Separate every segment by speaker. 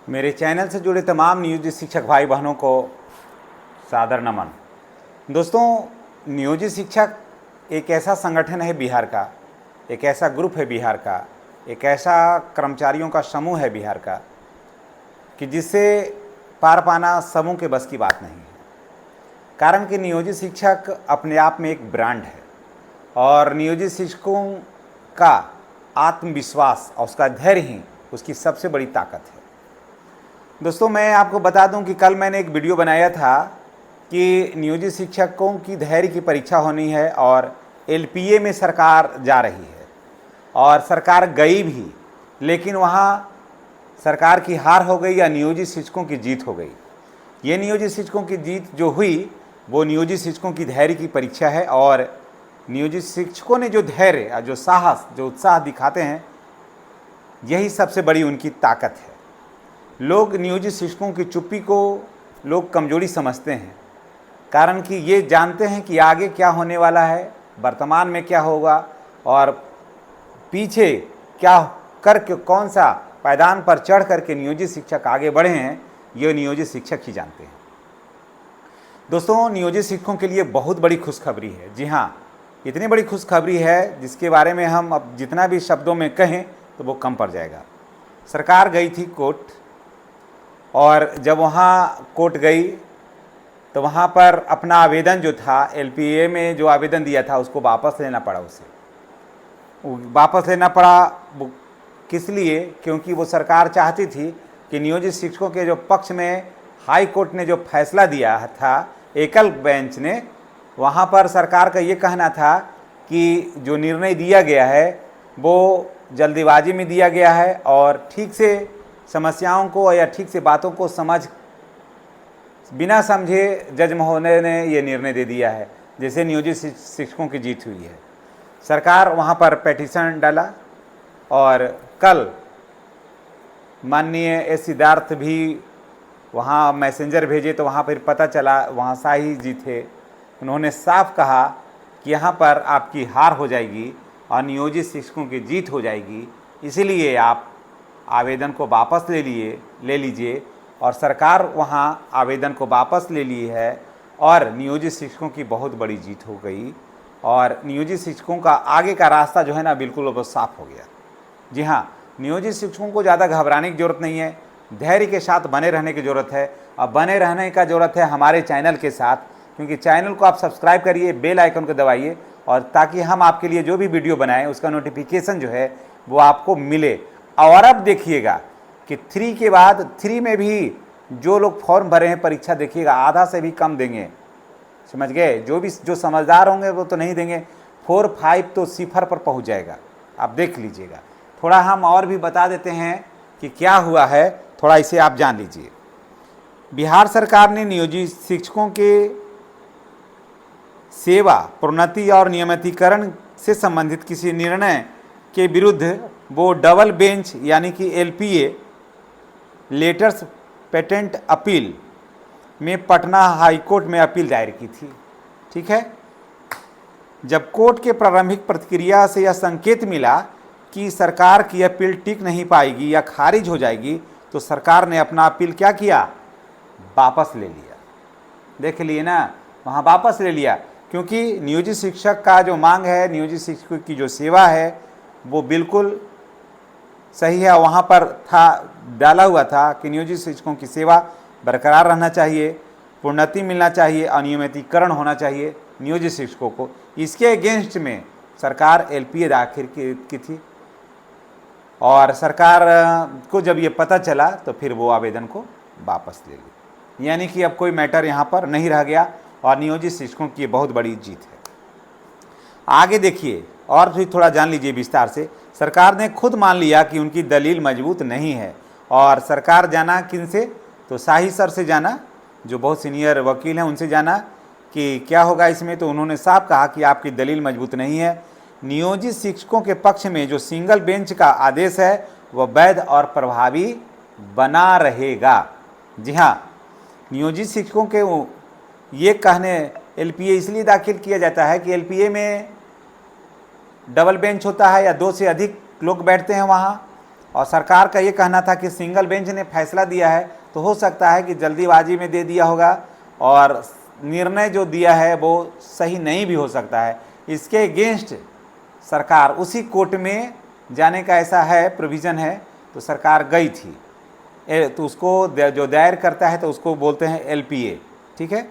Speaker 1: मेरे चैनल से जुड़े तमाम नियोजित शिक्षक भाई बहनों को सादर नमन। दोस्तों, नियोजित शिक्षक एक ऐसा संगठन है बिहार का, एक ऐसा ग्रुप है बिहार का, एक ऐसा कर्मचारियों का समूह है बिहार का कि जिससे पार पाना समूह के बस की बात नहीं है। कारण कि नियोजित शिक्षक अपने आप में एक ब्रांड है और नियोजित शिक्षकों का आत्मविश्वास और उसका धैर्य ही उसकी सबसे बड़ी ताकत है। दोस्तों, मैं आपको बता दूं कि कल मैंने एक वीडियो बनाया था कि नियोजित शिक्षकों की धैर्य की परीक्षा होनी है और एलपीए में सरकार जा रही है और सरकार गई भी, लेकिन वहाँ सरकार की हार हो गई या नियोजित शिक्षकों की जीत हो गई। ये नियोजित शिक्षकों की जीत जो हुई वो नियोजित शिक्षकों की धैर्य की परीक्षा है और नियोजित शिक्षकों ने जो धैर्य, जो साहस, जो उत्साह दिखाते हैं, यही सबसे बड़ी उनकी ताकत है। लोग नियोजित शिक्षकों की चुप्पी को लोग कमजोरी समझते हैं, कारण कि ये जानते हैं कि आगे क्या होने वाला है, वर्तमान में क्या होगा और पीछे क्या करके कौन सा पायदान पर चढ़ करके नियोजित शिक्षक आगे बढ़े हैं, ये नियोजित शिक्षक ही जानते हैं। दोस्तों, नियोजित शिक्षकों के लिए बहुत बड़ी खुशखबरी है। जी हाँ, इतनी बड़ी खुशखबरी है जिसके बारे में हम अब जितना भी शब्दों में कहें तो वो कम पड़ जाएगा। सरकार गई थी कोर्ट और जब वहाँ कोर्ट गई तो वहाँ पर अपना आवेदन जो था, एलपीए में जो आवेदन दिया था, उसको वापस लेना पड़ा। उसे वापस लेना पड़ा वो किस लिए? क्योंकि वो सरकार चाहती थी कि नियोजित शिक्षकों के जो पक्ष में हाई कोर्ट ने जो फैसला दिया था, एकल बेंच ने, वहाँ पर सरकार का ये कहना था कि जो निर्णय दिया गया है वो जल्दीबाजी में दिया गया है और ठीक से समस्याओं को या ठीक से बातों को बिना समझे जज महोदय ने ये निर्णय दे दिया है, जैसे नियोजित शिक्षकों की जीत हुई है। सरकार वहाँ पर पिटीशन डाला और कल माननीय एस सिद्धार्थ भी वहाँ मैसेंजर भेजे तो वहाँ पर पता चला वहाँ शाही जी थे। उन्होंने साफ कहा कि यहाँ पर आपकी हार हो जाएगी और नियोजित शिक्षकों की जीत हो जाएगी, इसीलिए आप आवेदन को वापस ले लीजिए। और सरकार वहाँ आवेदन को वापस ले ली है और नियोजित शिक्षकों की बहुत बड़ी जीत हो गई और नियोजित शिक्षकों का आगे का रास्ता जो है ना, बिल्कुल अब साफ हो गया। जी हाँ, नियोजित शिक्षकों को ज़्यादा घबराने की ज़रूरत नहीं है, धैर्य के साथ बने रहने की ज़रूरत है। अब बने रहने का ज़रूरत है हमारे चैनल के साथ, क्योंकि चैनल को आप सब्सक्राइब करिए, बेल आइकन को दबाइए और ताकि हम आपके लिए जो भी वीडियो बनाएं उसका नोटिफिकेशन जो है वो आपको मिले। और अब देखिएगा कि 3 के बाद 3 में भी जो लोग फॉर्म भरे हैं परीक्षा, देखिएगा आधा से भी कम देंगे। समझ गए? जो समझदार होंगे वो तो नहीं देंगे, 4, 5 तो सिफर पर पहुंच जाएगा। आप देख लीजिएगा। थोड़ा हम और भी बता देते हैं कि क्या हुआ है, थोड़ा इसे आप जान लीजिए। बिहार सरकार ने नियोजित शिक्षकों के सेवा, प्रोन्नति और नियमितीकरण से संबंधित किसी निर्णय के विरुद्ध वो डबल बेंच यानी कि एलपीए लेटर्स पेटेंट अपील में पटना हाई कोर्ट में अपील दायर की थी। ठीक है, जब कोर्ट के प्रारंभिक प्रतिक्रिया से यह संकेत मिला कि सरकार की अपील टिक नहीं पाएगी या खारिज हो जाएगी, तो सरकार ने अपना अपील क्या किया? वापस ले लिया। देख लिए ना, वहाँ वापस ले लिया, क्योंकि नियोजित शिक्षक का जो मांग है, नियोजित शिक्षक की जो सेवा है वो बिल्कुल सही है। वहाँ पर डाला हुआ था कि नियोजित शिक्षकों की सेवा बरकरार रहना चाहिए, प्रोन्नति मिलना चाहिए, अनियमितीकरण होना चाहिए नियोजित शिक्षकों को। इसके अगेंस्ट में सरकार एलपीए दाखिल की थी और सरकार को जब ये पता चला तो फिर वो आवेदन को वापस ले ली, यानी कि अब कोई मैटर यहाँ पर नहीं रह गया और नियोजित शिक्षकों की बहुत बड़ी जीत है। आगे देखिए और भी थोड़ा जान लीजिए विस्तार से। सरकार ने खुद मान लिया कि उनकी दलील मजबूत नहीं है और सरकार जाना किन से? तो शाही सर से जाना, जो बहुत सीनियर वकील हैं, उनसे जाना कि क्या होगा इसमें। तो उन्होंने साफ कहा कि आपकी दलील मजबूत नहीं है। नियोजित शिक्षकों के पक्ष में जो सिंगल बेंच का आदेश है वह वैध और प्रभावी बना रहेगा। जी हाँ, नियोजित शिक्षकों के ये कहने एलपीए इसलिए दाखिल किया जाता है कि एलपीए में डबल बेंच होता है या 2 से अधिक लोग बैठते हैं वहाँ, और सरकार का ये कहना था कि सिंगल बेंच ने फैसला दिया है तो हो सकता है कि जल्दीबाजी में दे दिया होगा और निर्णय जो दिया है वो सही नहीं भी हो सकता है। इसके अगेंस्ट सरकार उसी कोर्ट में जाने का ऐसा है प्रोविज़न है, तो सरकार गई थी। तो उसको जो दायर करता है तो उसको बोलते हैं एलपीए, ठीक है।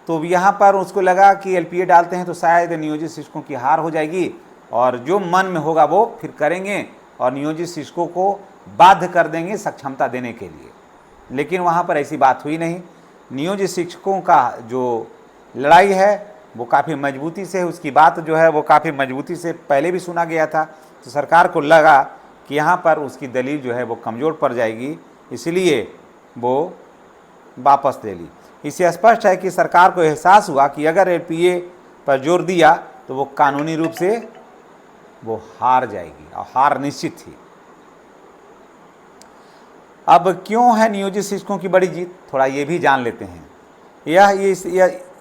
Speaker 1: तो यहाँ पर उसको लगा कि एलपीए डालते हैं तो शायद नियोजित शिक्षकों की हार हो जाएगी और जो मन में होगा वो फिर करेंगे और नियोजित शिक्षकों को बाध्य कर देंगे सक्षमता देने के लिए। लेकिन वहाँ पर ऐसी बात हुई नहीं। नियोजित शिक्षकों का जो लड़ाई है वो काफ़ी मजबूती से, उसकी बात जो है वो काफ़ी मजबूती से पहले भी सुना गया था। तो सरकार को लगा कि यहाँ पर उसकी दलील जो है वो कमज़ोर पड़ जाएगी, इसलिए वो वापस ले ली। इससे स्पष्ट है कि सरकार को एहसास हुआ कि अगर एलपीए पर जोर दिया तो वो कानूनी रूप से वो हार जाएगी और हार निश्चित थी। अब क्यों है नियोजित शिक्षकों की बड़ी जीत, थोड़ा ये भी जान लेते हैं।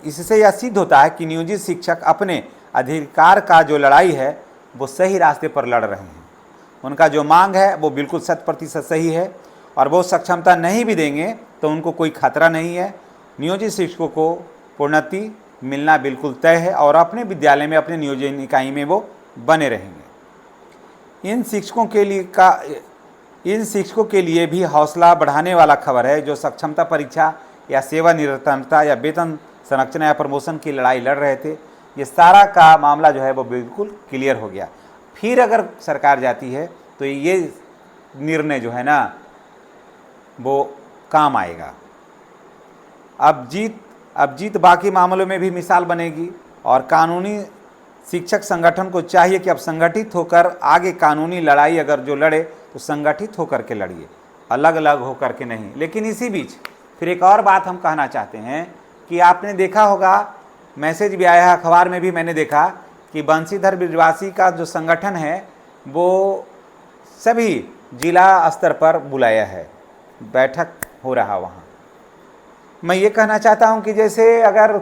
Speaker 1: इससे यह सिद्ध होता है कि नियोजित शिक्षक अपने अधिकार का जो लड़ाई है वो सही रास्ते पर लड़ रहे हैं। उनका जो मांग है वो बिल्कुल 100% सही है और वो सक्षमता नहीं भी देंगे तो उनको कोई खतरा नहीं है। नियोजित शिक्षकों को प्रोन्नति मिलना बिल्कुल तय है और अपने विद्यालय में, अपने नियोजन इकाई में वो बने रहेंगे। इन शिक्षकों के लिए भी हौसला बढ़ाने वाला खबर है जो सक्षमता परीक्षा या सेवानिरतता या वेतन संरचना या प्रमोशन की लड़ाई लड़ रहे थे। ये सारा का मामला जो है वो बिल्कुल क्लियर हो गया। फिर अगर सरकार जाती है तो ये निर्णय जो है ना वो काम आएगा। अब जीत बाकी मामलों में भी मिसाल बनेगी और कानूनी शिक्षक संगठन को चाहिए कि अब संगठित होकर आगे कानूनी लड़ाई अगर जो लड़े तो संगठित होकर के लड़िए, अलग अलग होकर के नहीं। लेकिन इसी बीच फिर एक और बात हम कहना चाहते हैं कि आपने देखा होगा, मैसेज भी आया है, अखबार में भी मैंने देखा कि बंशीधर ब्रजवासी का जो संगठन है वो सभी जिला स्तर पर बुलाया है, बैठक हो रहा वहाँ। मैं ये कहना चाहता हूँ कि जैसे अगर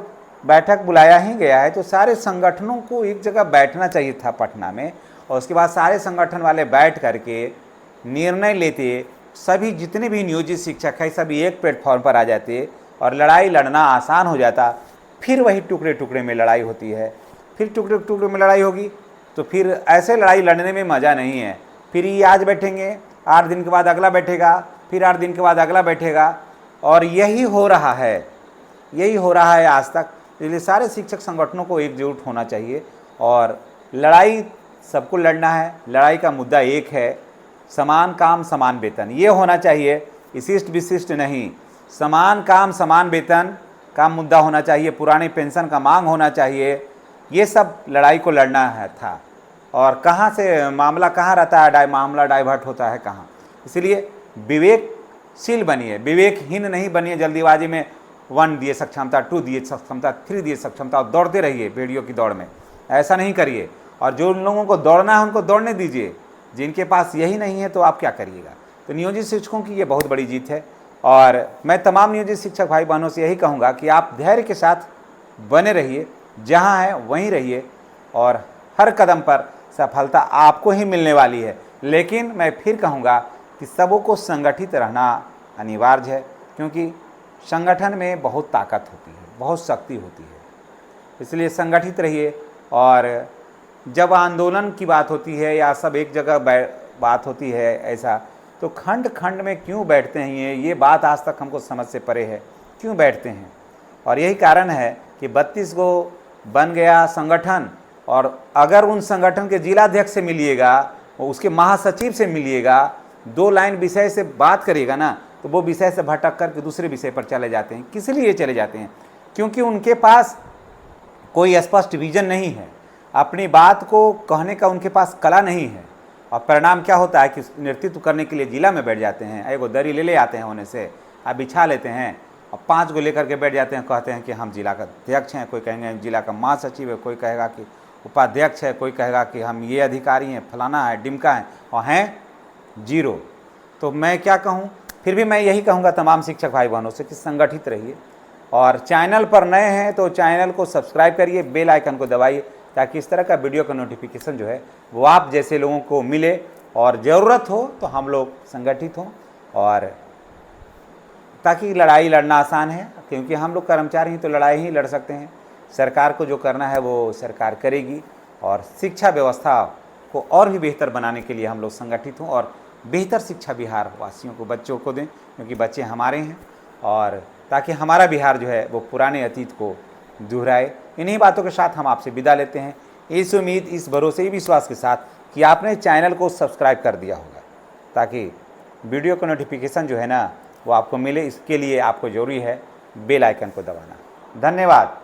Speaker 1: बैठक बुलाया ही गया है तो सारे संगठनों को एक जगह बैठना चाहिए था पटना में, और उसके बाद सारे संगठन वाले बैठ करके निर्णय लेते, सभी जितने भी नियोजित शिक्षक हैं सभी एक प्लेटफॉर्म पर आ जाते और लड़ाई लड़ना आसान हो जाता। फिर वही टुकड़े टुकड़े में लड़ाई होती है, फिर टुकड़े टुकड़े में लड़ाई होगी तो फिर ऐसे लड़ाई लड़ने में मज़ा नहीं है। फिर ये आज बैठेंगे, 8 दिन के बाद अगला बैठेगा, फिर 8 दिन के बाद अगला बैठेगा, और यही हो रहा है आज तक। इसलिए सारे शिक्षक संगठनों को एकजुट होना चाहिए और लड़ाई सबको लड़ना है। लड़ाई का मुद्दा एक है, समान काम समान वेतन, ये होना चाहिए, विशिष्ट विशिष्ट नहीं। समान काम समान वेतन का मुद्दा होना चाहिए, पुराने पेंशन का मांग होना चाहिए, ये सब लड़ाई को लड़ना है था। और कहाँ से मामला कहाँ रहता है, मामला डाइवर्ट होता है कहाँ। इसलिए विवेकशील बनिए, विवेकहीन नहीं बनिए। जल्दीबाजी में 1 दिए सक्षमता, 2 दिए सक्षमता, 3 दिए सक्षमता और दौड़ते रहिए भेड़ियों की दौड़ में, ऐसा नहीं करिए। और जो लोगों को दौड़ना है उनको दौड़ने दीजिए, जिनके पास यही नहीं है तो आप क्या करिएगा। तो नियोजित शिक्षकों की ये बहुत बड़ी जीत है और मैं तमाम नियोजित शिक्षक भाई बहनों से यही कहूँगा कि आप धैर्य के साथ बने रहिए, जहाँ है वहीं रहिए और हर कदम पर सफलता आपको ही मिलने वाली है। लेकिन मैं फिर कहूँगा कि सबों को संगठित रहना अनिवार्य है, क्योंकि संगठन में बहुत ताकत होती है, बहुत शक्ति होती है। इसलिए संगठित रहिए। और जब आंदोलन की बात होती है या सब एक जगह बात होती है ऐसा, तो खंड खंड में क्यों बैठते हैं, ये बात आज तक हमको समझ से परे है, क्यों बैठते हैं। और यही कारण है कि 32 गो बन गया संगठन, और अगर उन संगठन के जिलाध्यक्ष से मिलिएगा, उसके महासचिव से मिलिएगा, 2 लाइन विषय से बात करिएगा ना, तो वो विषय से भटक करके दूसरे विषय पर चले जाते हैं। किस लिए चले जाते हैं? क्योंकि उनके पास कोई स्पष्ट विजन नहीं है, अपनी बात को कहने का उनके पास कला नहीं है। और परिणाम क्या होता है कि नेतृत्व करने के लिए जिला में बैठ जाते हैं, एगो दरी ले आते हैं होने से, अब बिछा लेते हैं और 5 को लेकर के बैठ जाते हैं, कहते हैं कि हम जिला का अध्यक्ष हैं, कोई कहेंगे जिला का महासचिव है, कोई कहेगा कि उपाध्यक्ष है, कोई कहेगा कि हम ये अधिकारी हैं, फलाना है, डिमका है, और हैं जीरो। तो मैं क्या कहूँ, फिर भी मैं यही कहूँगा तमाम शिक्षक भाई बहनों से कि संगठित रहिए। और चैनल पर नए हैं तो चैनल को सब्सक्राइब करिए, बेल आइकन को दबाइए, ताकि इस तरह का वीडियो का नोटिफिकेशन जो है वो आप जैसे लोगों को मिले और ज़रूरत हो तो हम लोग संगठित हों, और ताकि लड़ाई लड़ना आसान है, क्योंकि हम लोग कर्मचारी हैं तो लड़ाई ही लड़ सकते हैं। सरकार को जो करना है वो सरकार करेगी, और शिक्षा व्यवस्था को और भी बेहतर बनाने के लिए हम लोग संगठित हों और बेहतर शिक्षा बिहार वासियों को, बच्चों को दें, क्योंकि बच्चे हमारे हैं, और ताकि हमारा बिहार जो है वो पुराने अतीत को दोहराए। इन्हीं बातों के साथ हम आपसे विदा लेते हैं, इस उम्मीद, इस भरोसे, विश्वास के साथ कि आपने चैनल को सब्सक्राइब कर दिया होगा, ताकि वीडियो का नोटिफिकेशन जो है ना वो आपको मिले। इसके लिए आपको ज़रूरी है बेल आइकन को दबाना। धन्यवाद।